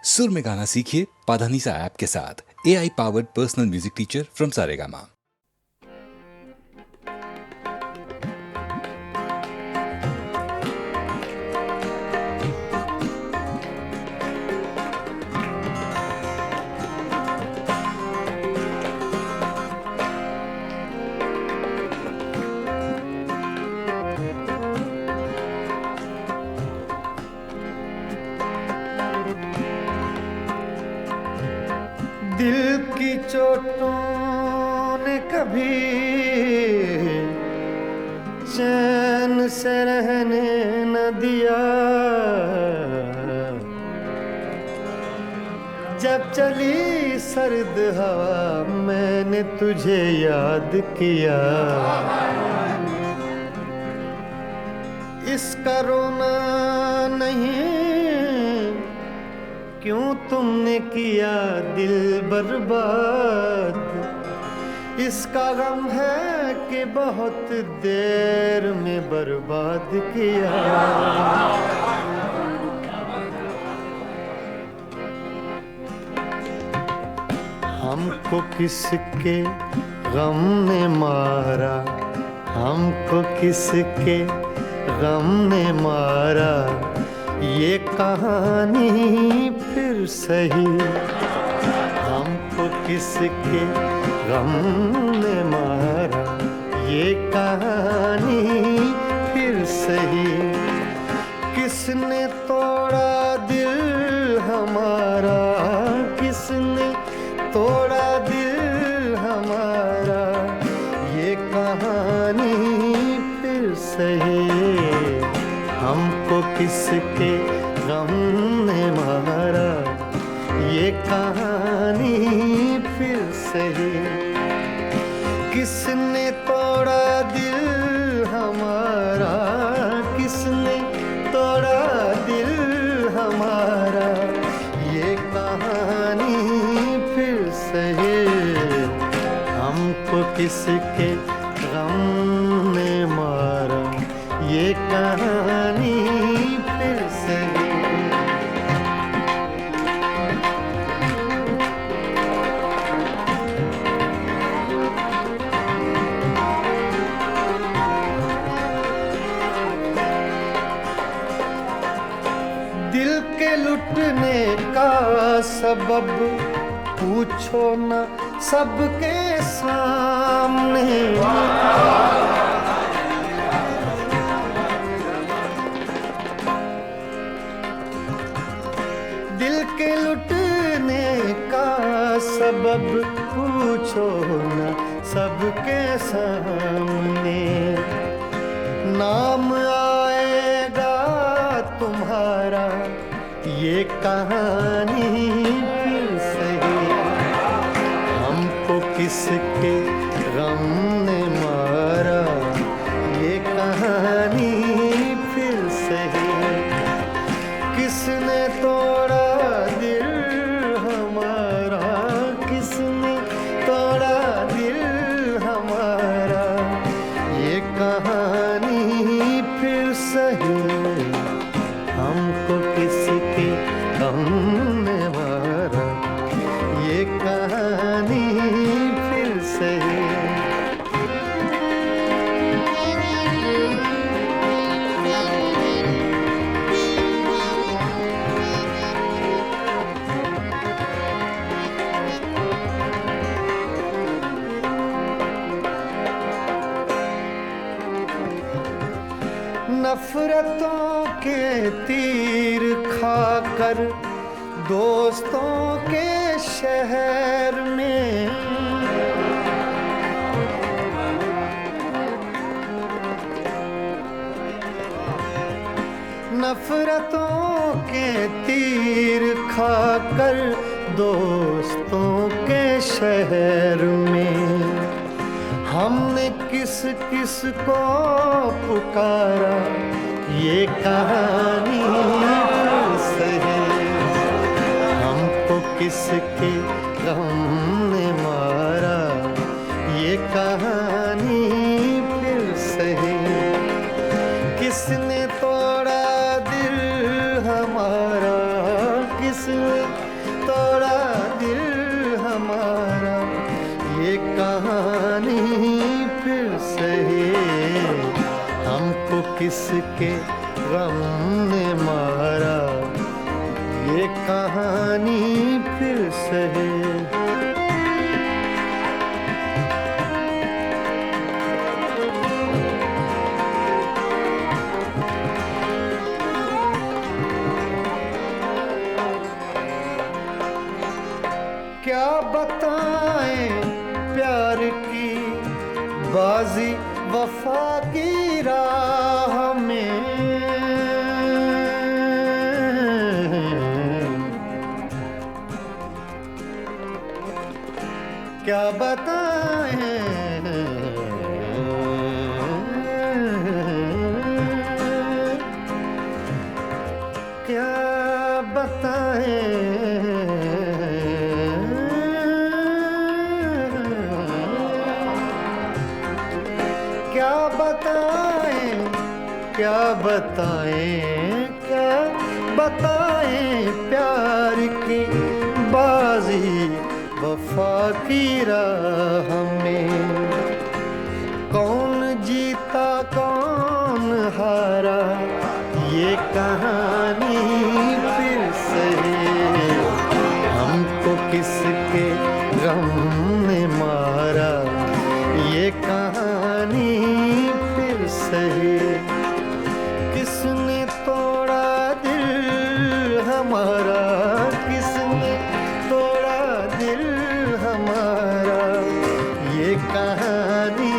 सुर में गाना सीखिए पाधानीसा ऐप के साथ। AI powered personal music teacher from Saregama. दिल की चोटों ने कभी चैन से रहने न दिया। जब चली सर्द हवा मैंने तुझे याद किया। इसका रोना नहीं क्यों तुमने किया दिल बर्बाद। इसका गम है कि बहुत देर में बर्बाद किया। हमको किसके गम ने मारा, हमको किसके गम ने मारा। ये कहानी फिर सही, हमको किसके गम ने मारा। ये कहानी फिर सही, किसने तोड़ा दिल हमारा, किसने तोड़ा दिल हमारा। ये कहानी फिर सही, हमको किसके गम ने मारा। ये कहानी फिर सही, किसने तोड़ा दिल हमारा, किसने तोड़ा दिल हमारा। ये कहानी फिर सही, हमको किसके गम ने मारा। ये कहानी फिर सही। दिल के लुटने का सबब पूछो न सबके सामने। दिल के लुटने का सबब पूछो न सबके सामने। नाम आएगा तुम्हारा, ये कहानी फिर सही। हमको किसके गम ने मारा। ये कहानी फिर सही, किसने तोड़ा दिल हमारा, किसने तोड़ा दिल हमारा। ये कहानी फिर सही, हमको किसके गम ने मारा। ये कहानी फिर सही। नफरतों के तीर खाकर दोस्तों के शहर में। नफरतों के तीर खाकर दोस्तों के शहर में। हमने किस किस को पुकारा। ये कहानी फिर सही, हमको किसके गम ने मारा। ये कहानी फिर सही, किसने तोड़ा दिल हमारा, किसने तोड़ा दिल हमारा, ये कहानी फिर सही। हमको किसके गम ने मारा, ये कहानी फिर सही। क्या बताएं प्यार की बाजी वफा की राह में, क्या बताएं, क्या बताएं, क्या बताएं, क्या बताएं, क्या बताएं प्यार की बाजी वफा की राह में। कौन जीता कौन हारा, ये कहानी फिर सही। हमको किसके गम ने मारा, ये कहानी फिर सही। किसने तोड़ा दिल हमारा, किसने तोड़ा दिल हमारा, ये कहानी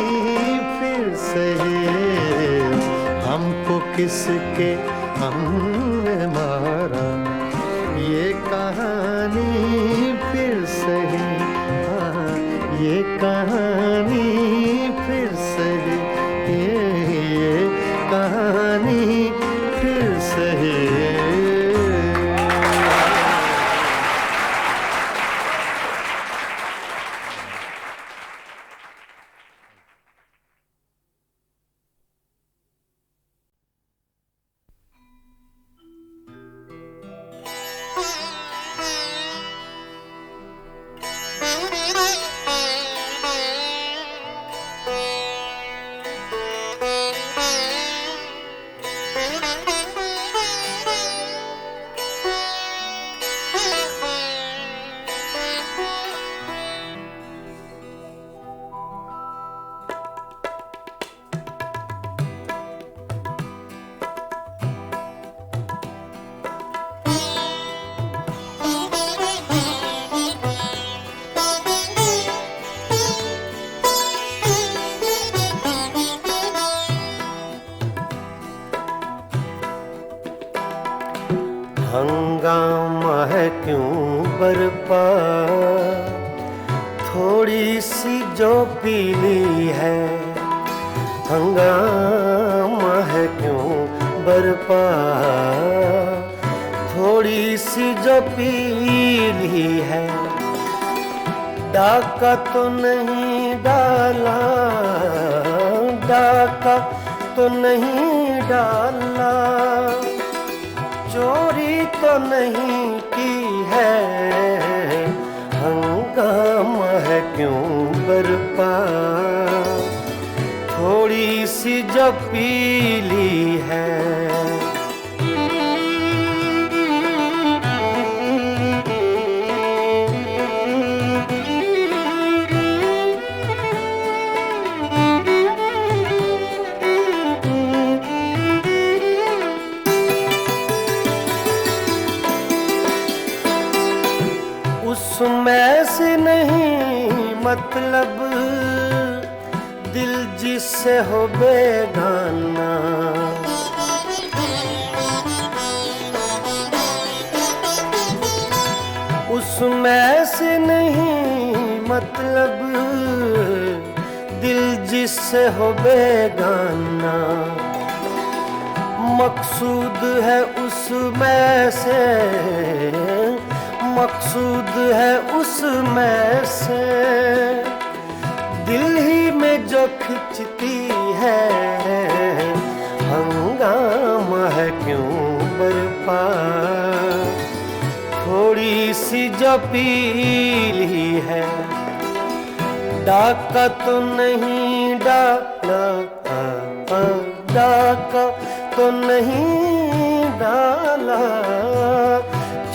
फिर सही। हमको किसके हमने मारा, ये कहानी फिर सही। हाँ, ये कहानी फिर सही, ये कहानी फिर सही। हंगामा है क्यों बरपा, थोड़ी सी जो पीली है। हंगामा है क्यों बरपा, थोड़ी सी जो पीली है। डाका तो नहीं डाला, डाका तो नहीं डाला, चोरी तो नहीं की है। हंगामा है क्यों बरपा, थोड़ी सी जो पीली है। उसमें से नहीं मतलब, दिल जिससे हो बेगाना। उसमें से नहीं मतलब, दिल जिससे हो बेगाना। मकसूद है उसमें से, मकसूद है उसमें से, दिल ही में जो खिंचती है। हंगामा है क्यों बरपा, थोड़ी थोड़ी सी जो पीली है, डाका तो नहीं डाला, डाका तो नहीं डाला,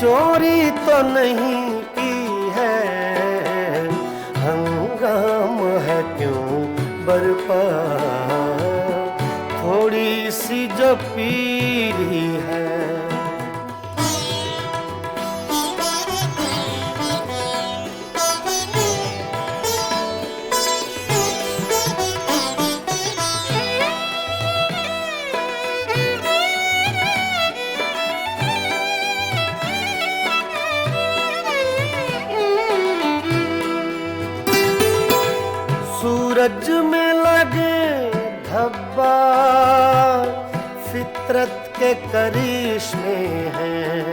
चोरी तो नहीं की है, हंगाम है क्यों बरपा, थोड़ी सी जो पीली है। सूरज में लगे धब्बा फितरत के करिश्मे हैं,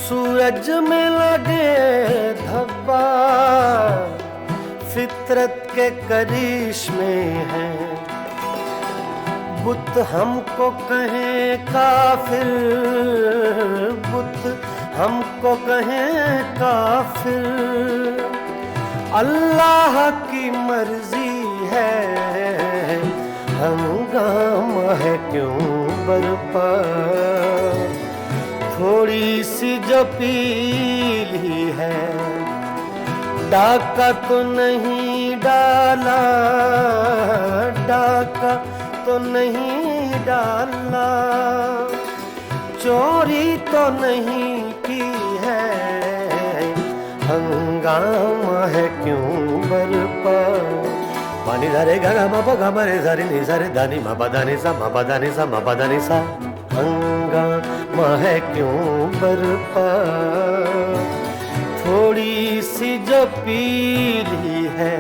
सूरज में लगे धब्बा फितरत के करिश्मे हैं, बुत हमको कहें काफिर, बुत हमको कहें काफिर, अल्लाह की मर्जी है, हंगामा है क्यों बरपा, थोड़ी सी जो पीली है, डाका तो नहीं डाला, डाका तो नहीं डाला, चोरी तो नहीं की है, हंगामा है क्यों बरपा। पानी धारे गा मा पा गा मा रे सा रे नि सा रे धा नि मा पा धा नि सा मा पा धा नि सा मा पा धा नि सा, हंगामा है क्यों बरपा, थोड़ी सी जो पीली है।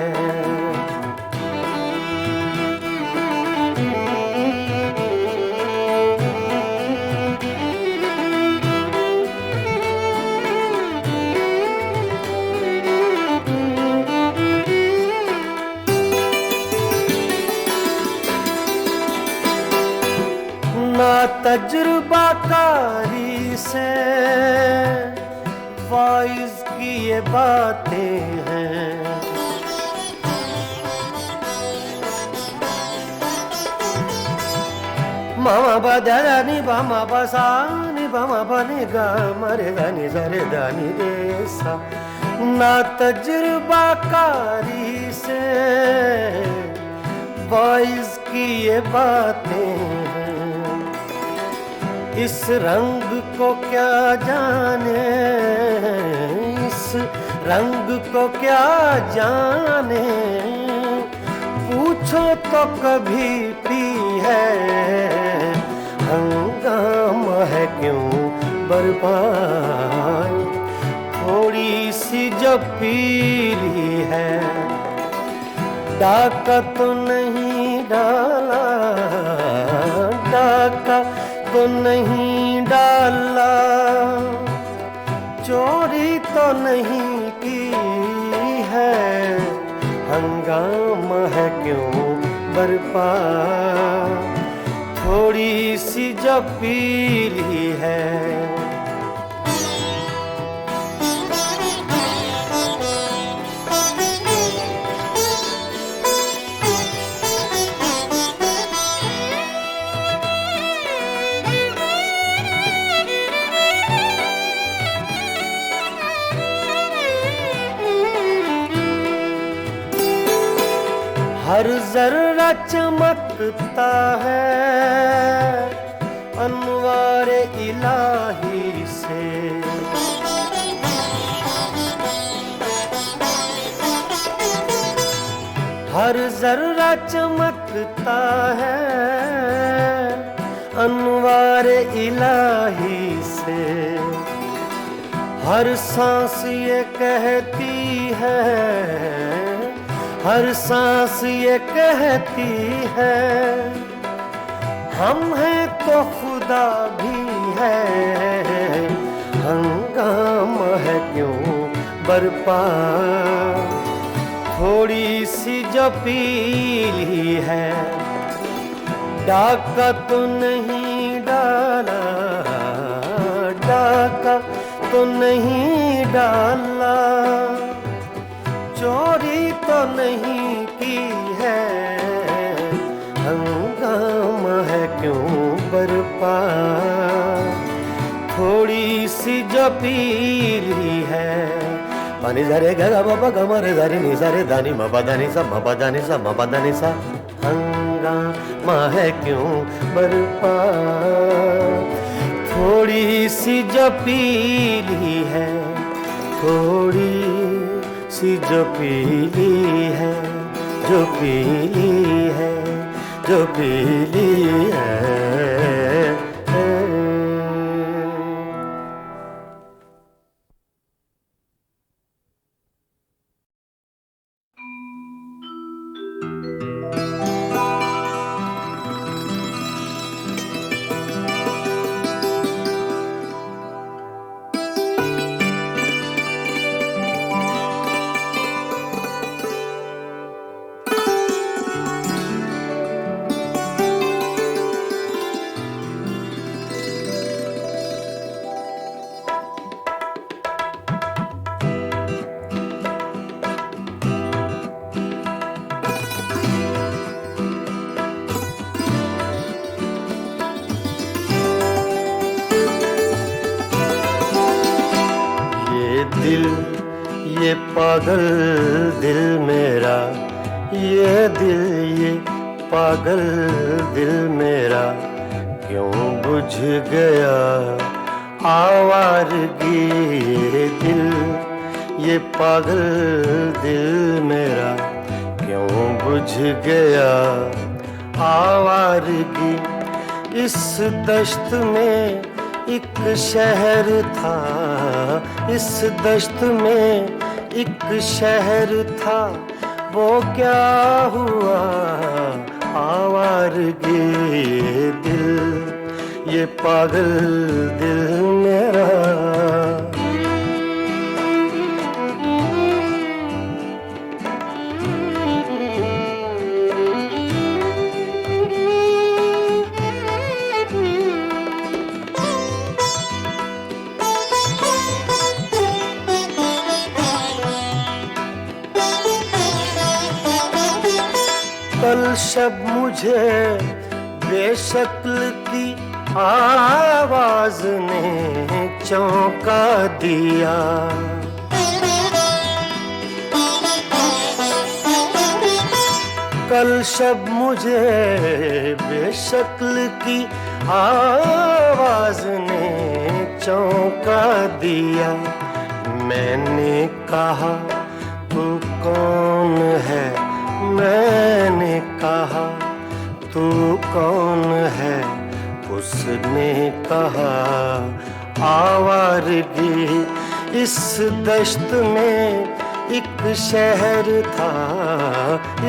ना तजुर्बाकारी से वाइज की ये बातें हैं, मामा बदा नि बामा बसा नि बामा बने गा मरे दानी सरे दानी रे सा, ना तजुर्बाकारी से वाइज की ये बातें हैं, इस रंग को क्या जाने, इस रंग को क्या जाने, पूछो तो कभी पी है, हंगामा है क्यों बर्बाद, थोड़ी सी जो पीली है, डाका तो नहीं डाला, डाका तो नहीं डाला, चोरी तो नहीं की है, हंगामा है क्यों बरपा, थोड़ी सी जो पीली है। हर जर्रा चमकता है अनवारे इलाही से, हर जर्रा चमकता है अनवारे इलाही से, हर सांस ये कहती है, हर सांस ये कहती है, हम हैं तो खुदा भी है, हंगामा है क्यों बरपा, थोड़ी सी जो पीली है, डाका तो नहीं डाला, डाका तो नहीं डाला, चोरी तो नहीं की है, हंगामा है क्यों बरपा, थोड़ी सी जो पीली है, पानी झरे गा बाबा गमरे धरी नि सारे दानी मबा दानी सा मबा दानी सा मबा दानी सा, हंगामा है क्यों बरपा, थोड़ी सी जो पीली है, थोड़ी सी जो पीली है, जो पीली है, जो पीली है। दिल ये पागल दिल मेरा, ये दिल ये पागल दिल मेरा, क्यों बुझ गया आवारगी, ये दिल ये पागल दिल मेरा, क्यों बुझ गया आवारगी, इस दश्त में एक शहर था, इस दश्त में एक शहर था, वो क्या हुआ आवारगी, ये दिल ये पागल दिल मेरा। कल शब मुझे बेशक्ल की आवाज ने चौंका दिया, कल शब मुझे बेशक्ल की आवाज ने चौंका दिया, मैंने कहा तू कौन है, मैंने कहा तू कौन है, उसने कहा आवारगी, इस दश्त में एक शहर था,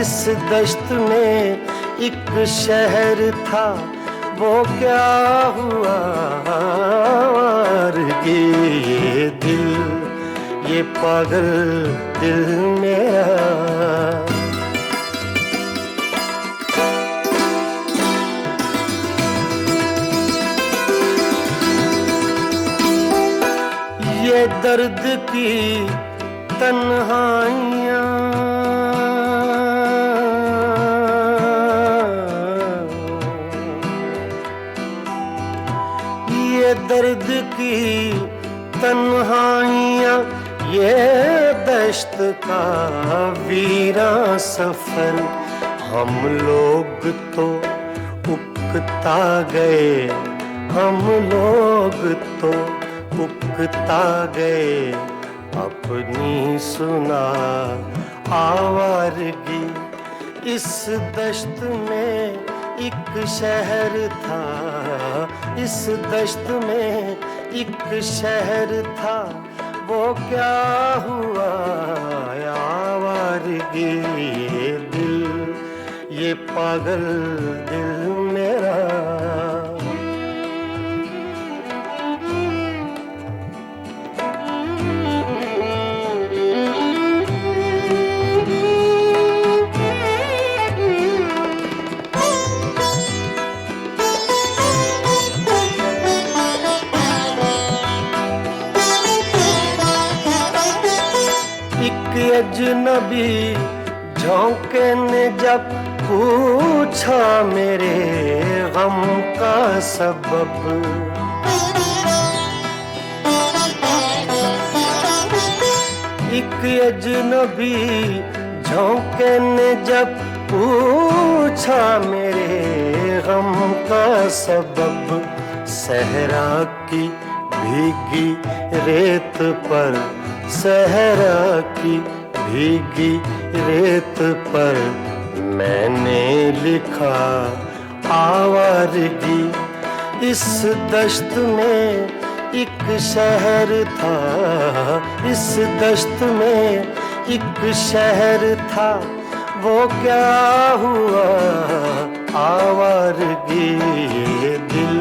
इस दश्त में एक शहर था, वो क्या हुआ आवारगी, ये दिल ये पागल दिल मेरा। ये दर्द की तन्हाइयाँ, ये दर्द की तन्हाइयाँ, ये दश्त का वीरा सफर, हम लोग तो उकता गए, हम लोग तो उकता गए, अपनी सुना आवारगी, इस दश्त में एक शहर था, इस दश्त में एक शहर था, वो क्या हुआ आवारगी, ये दिल ये पागल दिल मेरा। अजनबी झोंके ने जब पूछा मेरे गम का सबब, एक अजनबी झोंके ने जब पूछा मेरे गम का सबब, सहरा की भीगी रेत पर, सहरा की भीगी रेत पर मैंने लिखा आवारगी। इस दश्त में एक शहर था, इस दश्त में एक शहर था, वो क्या हुआ आवारगी। ये दिल,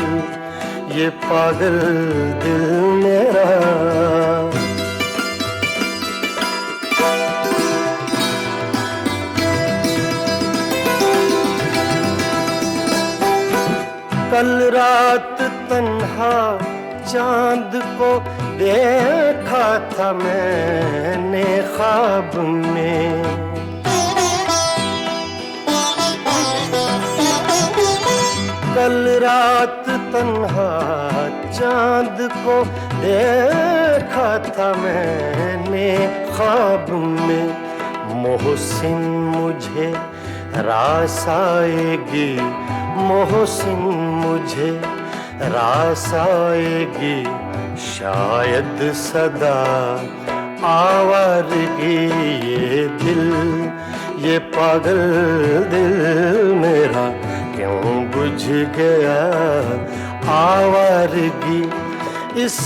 ये पागल दिल मेरा, कल रात तन्हा चांद को देखा था मैंने ख्वाब में, कल रात तन्हा चांद को देखा था मैंने ख्वाब में। मोहसिन मुझे रास आएगी, मोहसिन मुझे रास आएगी, शायद सदा आवारगी। ये दिल, ये पागल दिल मेरा क्यों बुझ गया आवारगी। इस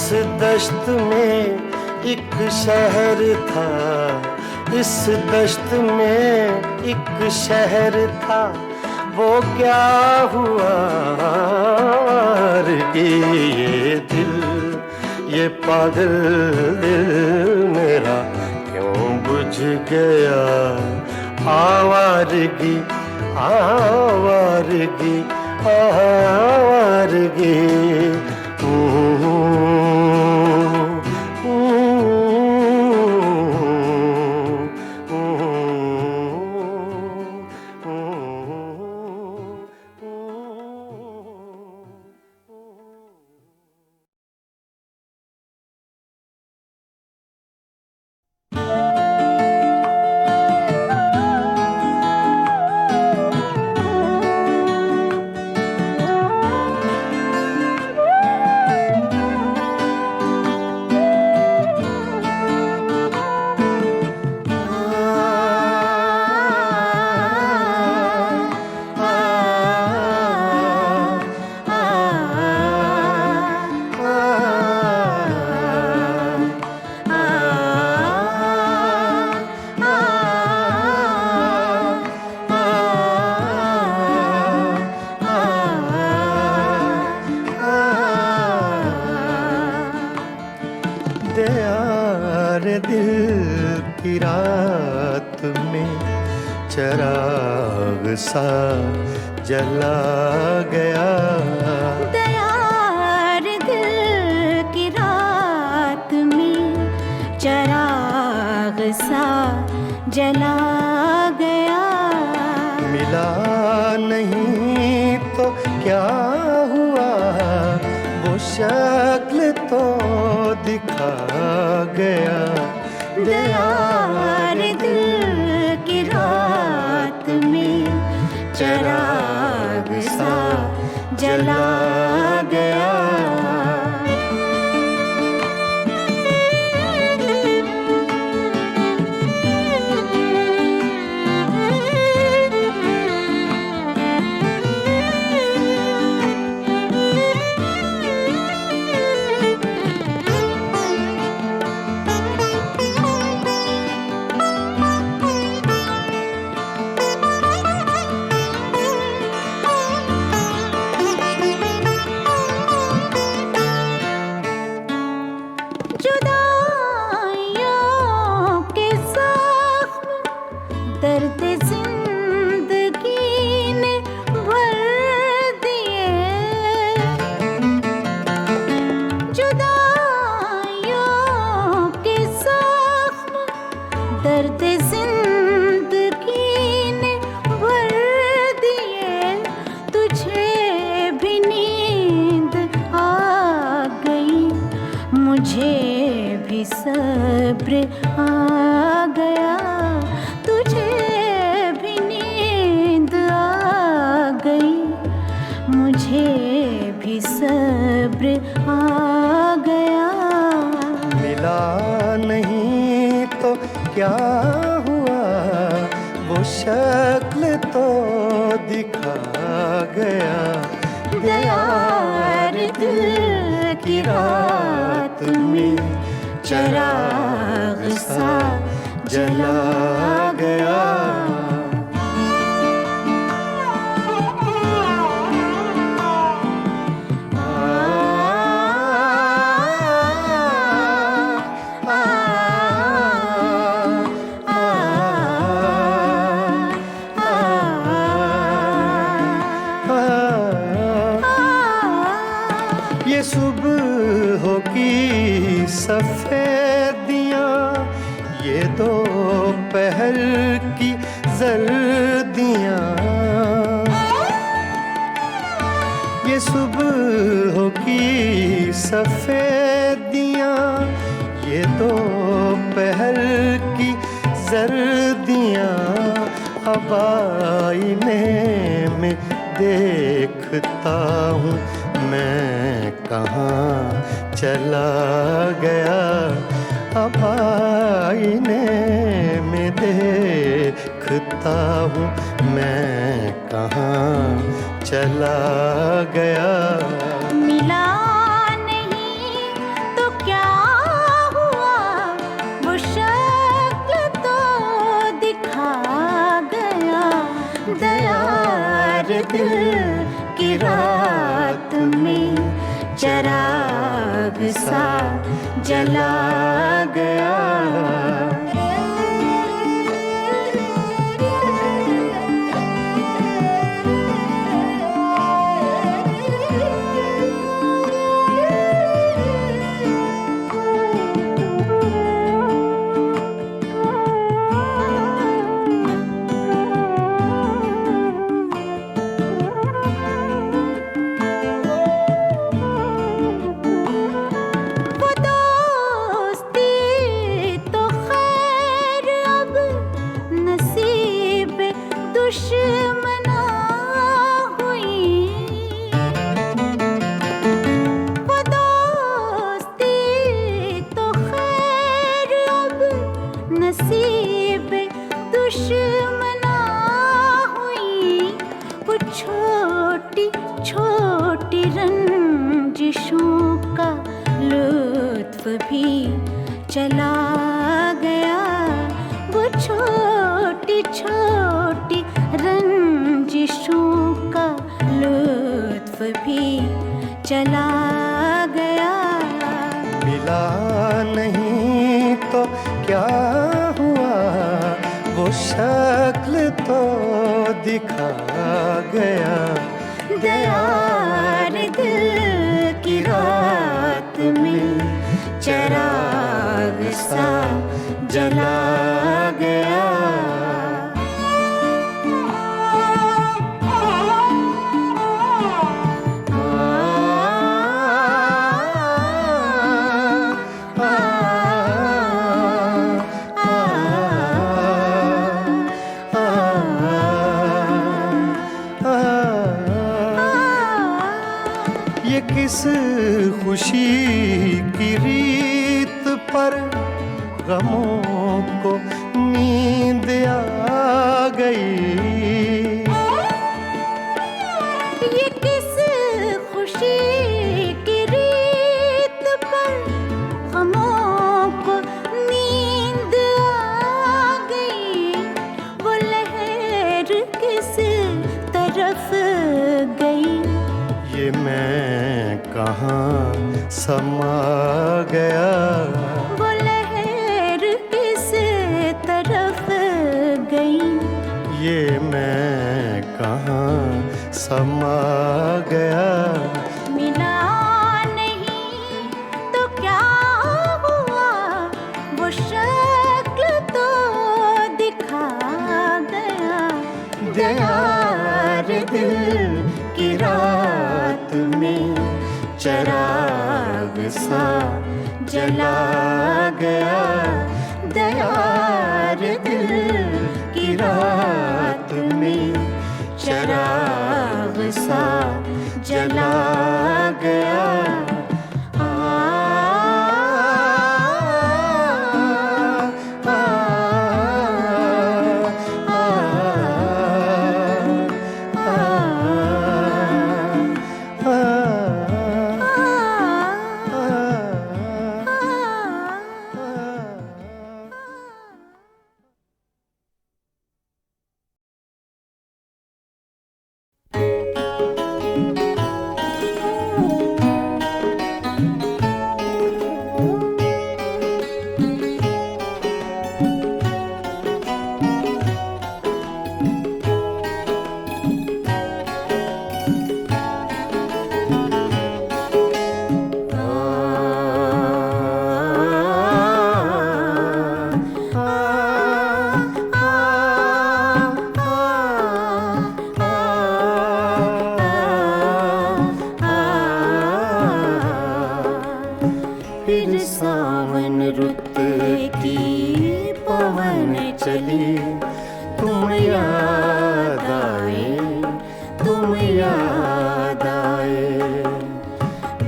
दश्त में एक शहर था, इस दश्त में एक शहर था, वो क्या हुआ आवारगी। ये दिल, ये पागल दिल मेरा क्यों बुझ गया आवारगी, आवारगी, आवारगी। चिराग सा जला गया, दयार दिल की रात में चिराग सा जला गया। मिला नहीं तो क्या हुआ, वो शक्ल तो दिखा गया। दयार दिल की रात में चिराग सा जला गया। मुझे भी सब्र आ गया, तुझे भी नींद आ गई, मुझे भी सब्र आ गया। मिला नहीं तो क्या हुआ, वो शक्ल तो दिखा गया। यार दिल की रात में चिराग सा जला गया। ये सुबह की सफेदियाँ, ये दोपहर की जर्दियाँ, ये सुबह की सफेदियाँ, ये दोपहर की जर्दियाँ, अब आईने में देखता हूँ मैं कहाँ चला गया। अब आईने में देखता हूँ मैं कहाँ चला गया। मिला नहीं तो क्या हुआ, वो शक्ल तो दिखा गया। दयार दिल की रात में चिराग सा जला गया। दुश्मना हुई वो दोस्ती तो खैर अब नसीब दुश्मना हुई। वो छोटी छोटी रंजिशों का लुत्फ भी चला गया। वो छोटी छोटी रंजिशों का लुत्फ भी चला गया। मिला नहीं तो क्या हुआ, वो शक्ल तो दिखा गया। दयार दिल की रात में चिराग सा जला गया। ये किस खुशी की रीत पर गमों को नींद आ गई। ये किस खुशी की रीत पर गमों को नींद आ गई। वो लहर किस तरफ गई, ये मैं कहाँ समा गया। वो लहर किस तरफ गई, ये मैं कहाँ समा गया। मिला नहीं तो क्या हुआ, वो शक्ल तो दिखा गया। दयार दिल की रात में चिराग सा जला गया दयार दिल की रात में चराग सा जला गया। फिर सावन रुत की पवन चली, तुम याद आए, तुम याद आए।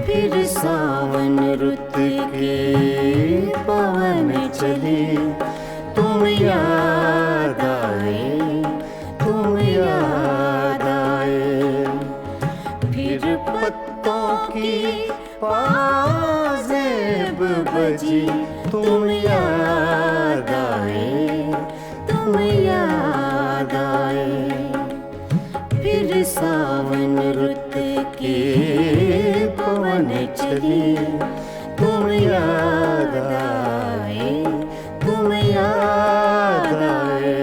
फिर सावन रुत की पवन चली, तुम याद आए, तुम याद आए। फिर पत्तों की पाजेब बजी, तुम याद आए, तुम याद आए। फिर सावन रुत के पवन चली, तुम याद आए, तुम याद आए।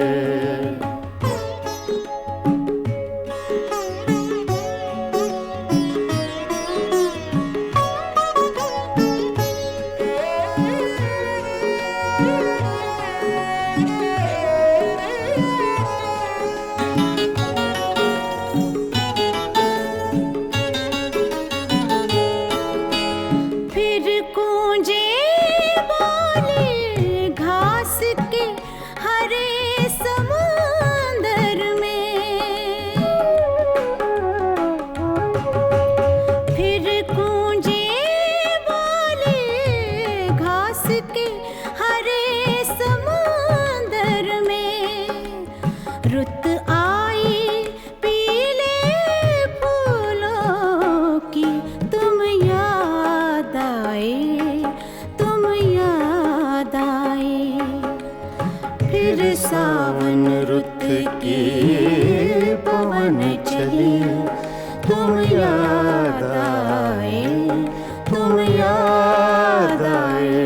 सावन रुत के पवन चली, तुम याद आए, तुम याद आए।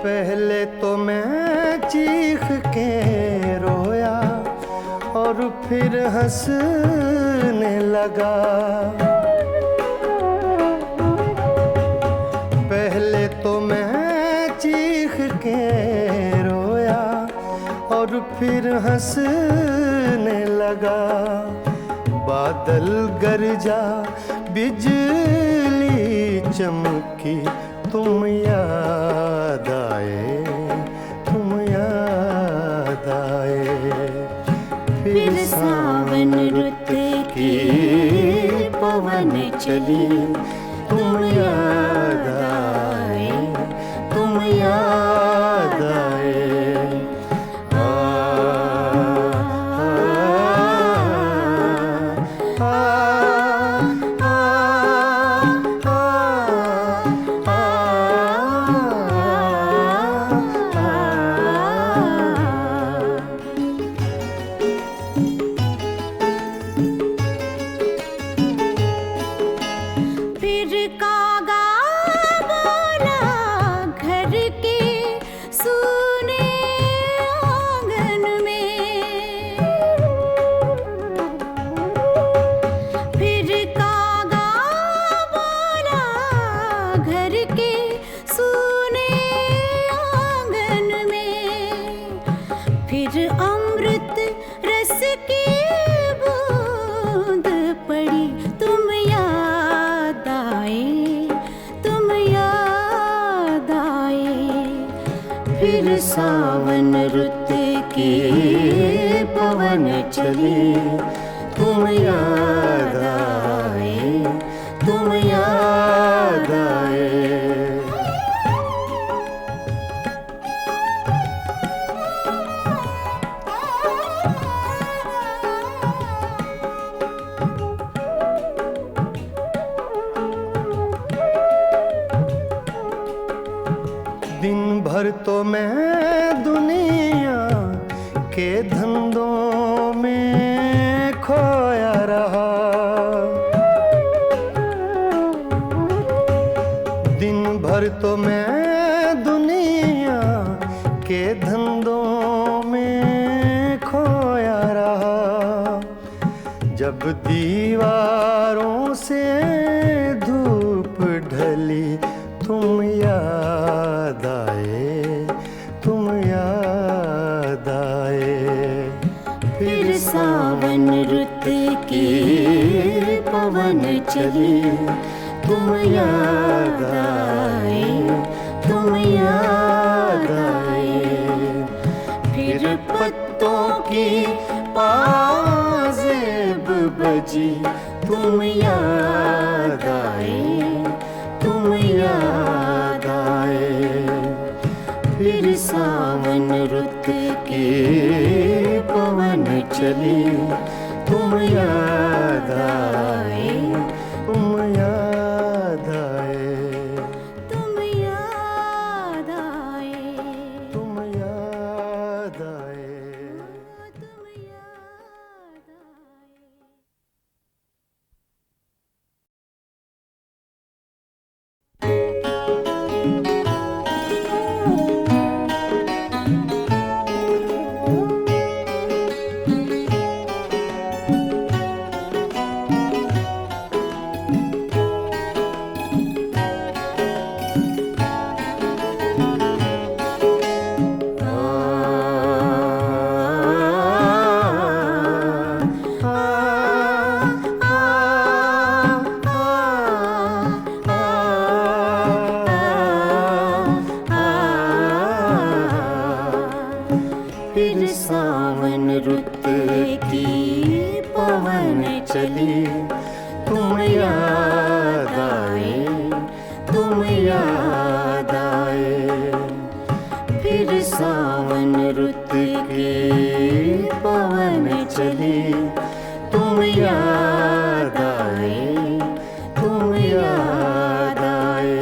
पहले तो मैं चीख के रोया और फिर हंसने लगा। पहले तो मैं चीख के रोया और फिर हंसने लगा। बादल गरजा, बिजली चमकी, तुम याद आए, तुम याद आए। फिर सावन रुत की पवन चली, तुम याद आए, तुम याद आए। फिर कागा सावन रुत के पवन चले, तुम याद आए, तुम याद आए। दिन भर तो मैं दुनिया के धंधों में खोया रहा, दिन भर तो मैं दुनिया के धंधों में खोया रहा। जब दीवारों से धूप ढली, तुम याद आए, तुम याद आए। फिर सावन रुत के पवन चले, तुम याद आए, तुम याद आए। फिर पत्तों की पाजेब बजी, तुम याद आए, तुम याद आए। फिर सावन रुत के पवन चले, तुम याद आए, तुम याद आए, तुम याद आए, तुम याद आए। तुम याद आए। फिर सावन रुत की पवन चली, तुम याद आए, तुम याद आए। फिर सावन रुत की पवन चली, तुम याद आए, तुम याद आए।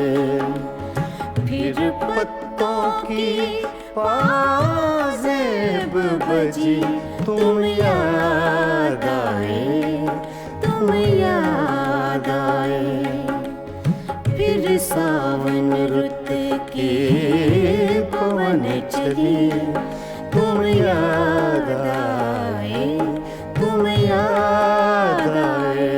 फिर पत्तों की पाजेब बजी, तुम याद आए, तुम याद आए। फिर सावन रुत के पवन चली, तुम याद आए, तुम याद आए।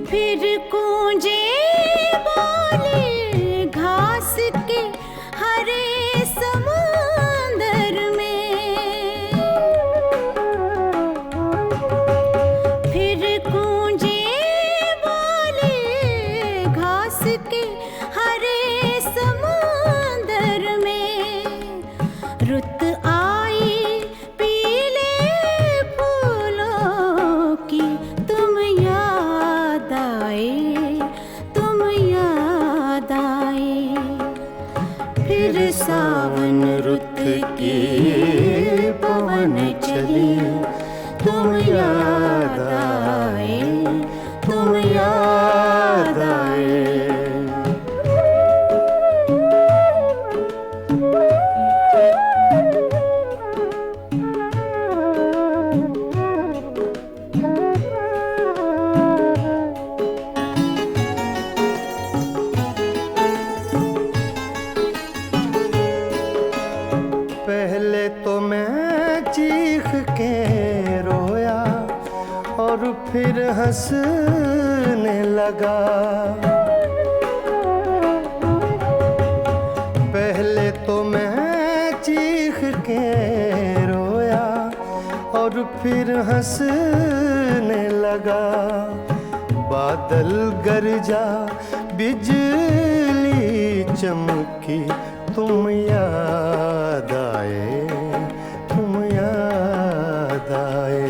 फिर गूंजे बोले घास के हरे समुंदर में, फिर गूंजे बोले घास के हरे समुंदर में। रुत आई पीले फूलों की, तुम याद आए, तुम याद आए। फिर सावन रुत के पवन चले, तुम याद आए, तुम याद आए। पहले तो मैं चीख के रोया और फिर हंसने लगा। पहले तो मैं चीख के रोया और फिर हंसने लगा। बादल गरजा बिजली चमकी, तुम याद आए, तुम याद आए।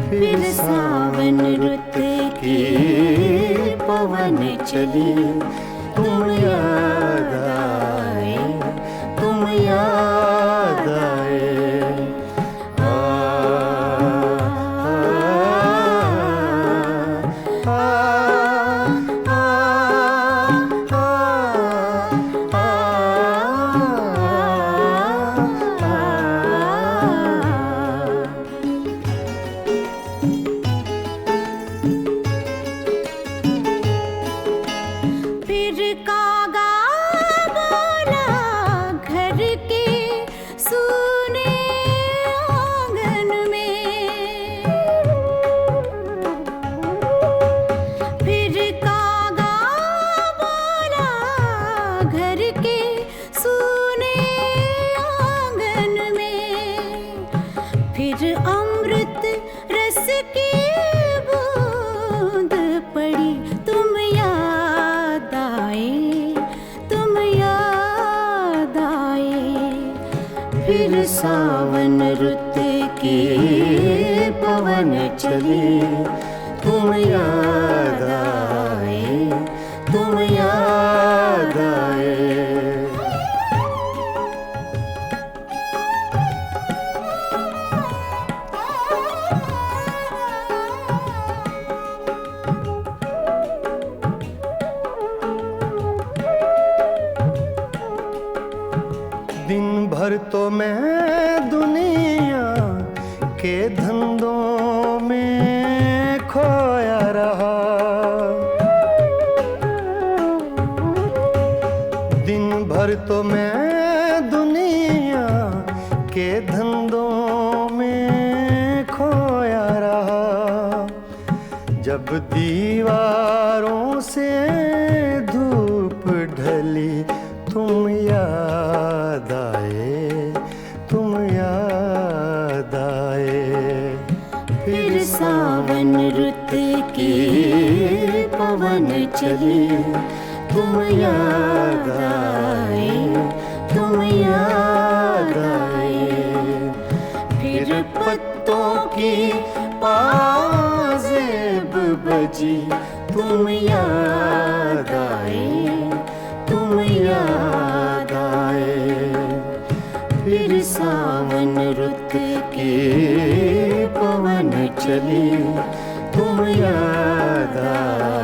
फिर सावन रुत की पवन चली, तुम याद आए, तुम याद आए। आ, आ, आ, आ, आ, फिर कागा बोला घर के सूने आंगन में। फिर कागा बोला घर के सूने आंगन में। फिर अमृत रस की बूंद पड़ी, तुम याद आए, तुम याद आए। फिर सावन रुत की पवन चली, तुम याद आए, तुम याद आए। दिन भर तो मैं दुनिया के धंधों में खोया रहा। दिन भर तो मैं दुनिया के धंधों में खोया रहा। जब दीवारों से धूप ढली, तुम याद आए, तुम याद आए। फिर सावन रुत की पवन चली, तुम याद आए, तुम याद आए। फिर पत्तों की पाजेब बजी, तुम याद आए, तुम याद आए। फिर सावन रुत की पवन चली, तुम याद आए।